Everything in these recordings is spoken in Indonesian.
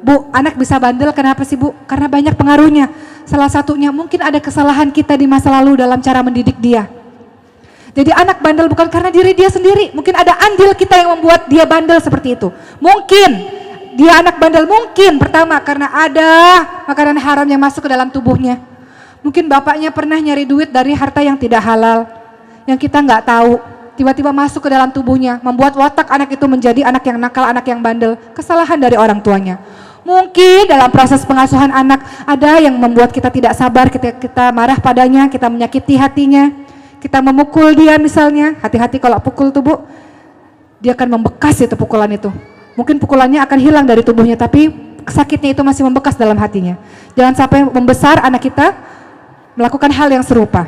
Bu, anak bisa bandel kenapa sih Bu? Karena banyak pengaruhnya. Salah satunya mungkin ada kesalahan kita di masa lalu dalam cara mendidik dia. Jadi anak bandel bukan karena diri dia sendiri, mungkin ada andil kita yang membuat dia bandel seperti itu. Mungkin dia anak bandel, mungkin pertama karena ada makanan haram yang masuk ke dalam tubuhnya. Mungkin bapaknya pernah nyari duit dari harta yang tidak halal, yang kita nggak tahu, tiba-tiba masuk ke dalam tubuhnya, membuat watak anak itu menjadi anak yang nakal, anak yang bandel. Kesalahan dari orang tuanya. Mungkin dalam proses pengasuhan anak ada yang membuat kita tidak sabar, kita marah padanya, kita menyakiti hatinya, kita memukul dia misalnya. Hati-hati kalau pukul tuh Bu, dia akan membekas itu pukulan itu. Mungkin pukulannya akan hilang dari tubuhnya, tapi sakitnya itu masih membekas dalam hatinya. Jangan sampai membesar anak kita melakukan hal yang serupa.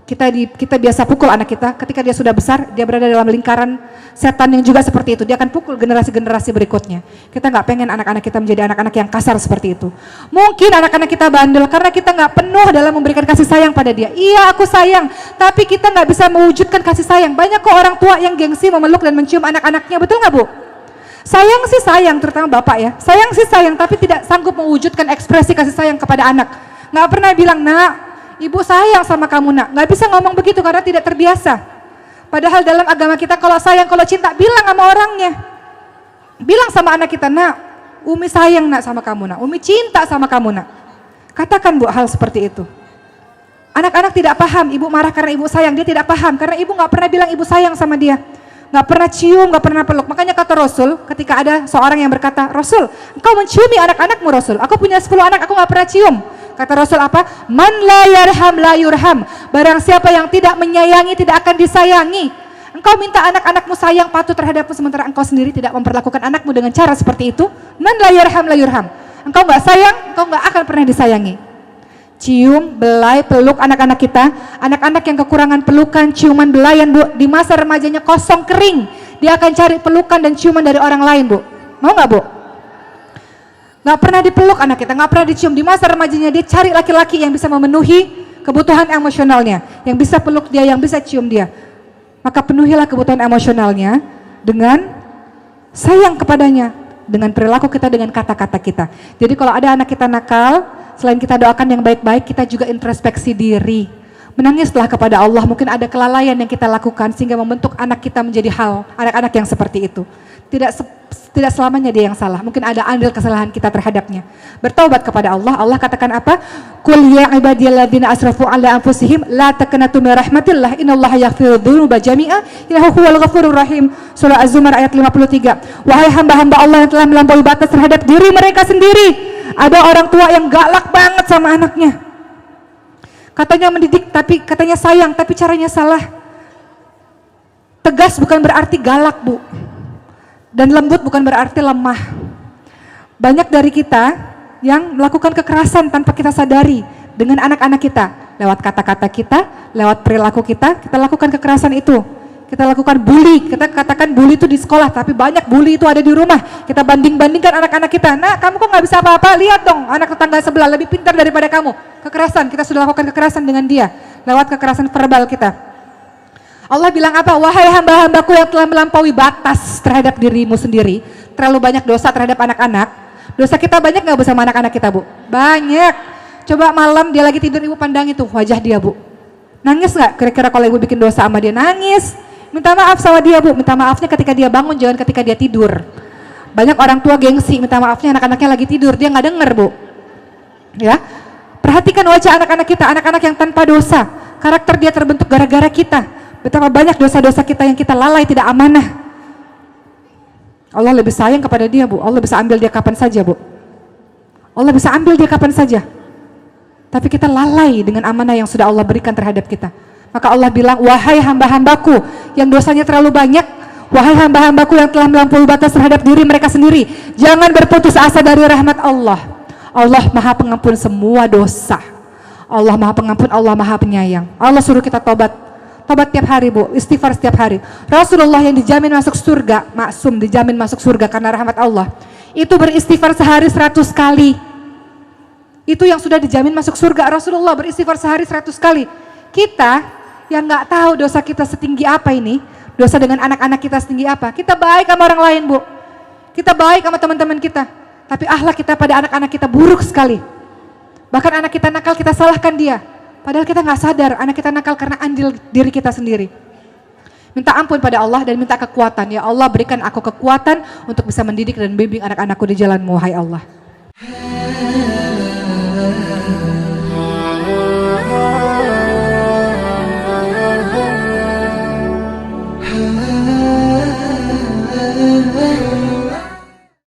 Kita biasa pukul anak kita, ketika dia sudah besar, dia berada dalam lingkaran setan yang juga seperti itu. Dia akan pukul generasi-generasi berikutnya. Kita nggak pengen anak-anak kita menjadi anak-anak yang kasar seperti itu. Mungkin anak-anak kita bandel karena kita nggak penuh dalam memberikan kasih sayang pada dia. Iya, aku sayang, tapi kita nggak bisa mewujudkan kasih sayang. Banyak kok orang tua yang gengsi memeluk dan mencium anak-anaknya, betul nggak Bu? Sayang sih sayang, terutama bapak ya. Sayang sih sayang, tapi tidak sanggup mewujudkan ekspresi kasih sayang kepada anak. Nggak pernah bilang, nak, ibu sayang sama kamu nak. Nggak bisa ngomong begitu karena tidak terbiasa. Padahal dalam agama kita kalau sayang, kalau cinta, bilang sama orangnya. Bilang sama anak kita, nak, Umi sayang nak sama kamu nak. Umi cinta sama kamu nak. Katakan Bu hal seperti itu. Anak-anak tidak paham, ibu marah karena ibu sayang. Dia tidak paham karena ibu nggak pernah bilang ibu sayang sama dia. Nggak pernah cium, nggak pernah peluk. Makanya kata Rasul, ketika ada seorang yang berkata, Rasul, engkau menciumi anak-anakmu Rasul. Aku punya 10 anak, aku nggak pernah cium. Kata Rasul apa? Man la yarham la yurham. Barang siapa yang tidak menyayangi tidak akan disayangi. Engkau minta anak-anakmu sayang patuh terhadapmu sementara engkau sendiri tidak memperlakukan anakmu dengan cara seperti itu. Man la yarham la yurham. Engkau nggak sayang, engkau nggak akan pernah disayangi. Cium, belai, peluk anak-anak kita. Anak-anak yang kekurangan pelukan, ciuman, belayan Bu, di masa remajanya kosong kering, dia akan cari pelukan dan ciuman dari orang lain Bu. Mau nggak Bu? Nggak pernah dipeluk anak kita, nggak pernah dicium. Di masa remajanya dia cari laki-laki yang bisa memenuhi kebutuhan emosionalnya, yang bisa peluk dia, yang bisa cium dia. Maka penuhilah kebutuhan emosionalnya dengan sayang kepadanya, dengan perilaku kita, dengan kata-kata kita. Jadi kalau ada anak kita nakal, selain kita doakan yang baik-baik, kita juga introspeksi diri. Menangislah kepada Allah, mungkin ada kelalaian yang kita lakukan sehingga membentuk anak kita menjadi anak-anak yang seperti itu. Tidak selamanya dia yang salah, mungkin ada andil kesalahan kita terhadapnya. Bertaubat kepada Allah. Allah katakan apa? Qul ya ibadiyalladzina asrafu ala anfusihim la taqnatu min rahmatillah innallaha yaghfiru dzunuba jami'a innahu huwal ghafurur rahim. Surah Az-Zumar ayat 53. Wahai hamba-hamba Allah yang telah melampaui batas terhadap diri mereka sendiri. Ada orang tua yang galak banget sama anaknya. Katanya mendidik, tapi katanya sayang, tapi caranya salah. Tegas bukan berarti galak Bu. Dan lembut bukan berarti lemah. Banyak dari kita yang melakukan kekerasan tanpa kita sadari dengan anak-anak kita. Lewat kata-kata kita, lewat perilaku kita lakukan kekerasan itu. Kita lakukan bully, kita katakan bully itu di sekolah, tapi banyak bully itu ada di rumah. Kita banding-bandingkan anak-anak kita. Nah, kamu kok nggak bisa apa-apa? Lihat dong, anak tetangga sebelah lebih pintar daripada kamu. Kekerasan, kita sudah lakukan kekerasan dengan dia lewat kekerasan verbal kita. Allah bilang apa? Wahai hamba-hambaku yang telah melampaui batas terhadap dirimu sendiri, terlalu banyak dosa terhadap anak-anak. Dosa kita banyak nggak bersama anak-anak kita Bu? Banyak. Coba malam dia lagi tidur, ibu pandang itu wajah dia Bu. Nangis nggak? Kira-kira kalau ibu bikin dosa sama dia? Nangis. Minta maaf sama dia Bu. Minta maafnya ketika dia bangun, jangan ketika dia tidur. Banyak orang tua gengsi, minta maafnya anak-anaknya lagi tidur, dia nggak denger Bu. Ya, perhatikan wajah anak-anak kita, anak-anak yang tanpa dosa. Karakter dia terbentuk gara-gara kita. Betapa banyak dosa-dosa kita yang kita lalai, tidak amanah. Allah lebih sayang kepada dia Bu. Allah bisa ambil dia kapan saja Bu. Allah bisa ambil dia kapan saja. Tapi kita lalai dengan amanah yang sudah Allah berikan terhadap kita. Maka Allah bilang, wahai hamba-hambaku yang dosanya terlalu banyak, wahai hamba-hambaku yang telah melampaui batas terhadap diri mereka sendiri, jangan berputus asa dari rahmat Allah. Allah Maha Pengampun semua dosa. Allah Maha Pengampun, Allah Maha Penyayang. Allah suruh kita tobat. Tobat tiap hari Bu, istighfar setiap hari. Rasulullah yang dijamin masuk surga, maksum dijamin masuk surga karena rahmat Allah, itu beristighfar sehari 100 kali. Itu yang sudah dijamin masuk surga. Rasulullah beristighfar sehari 100 kali. Kita yang nggak tahu dosa kita setinggi apa ini, dosa dengan anak-anak kita setinggi apa. Kita baik sama orang lain Bu, kita baik sama teman-teman kita, Tapi akhlak kita pada anak-anak kita buruk sekali. Bahkan anak kita nakal, kita salahkan dia. Padahal kita nggak sadar anak kita nakal karena andil diri kita sendiri. Minta ampun pada Allah dan minta kekuatan. Ya Allah, berikan aku kekuatan untuk bisa mendidik dan bimbing anak-anakku di jalan-Mu, wahai Allah.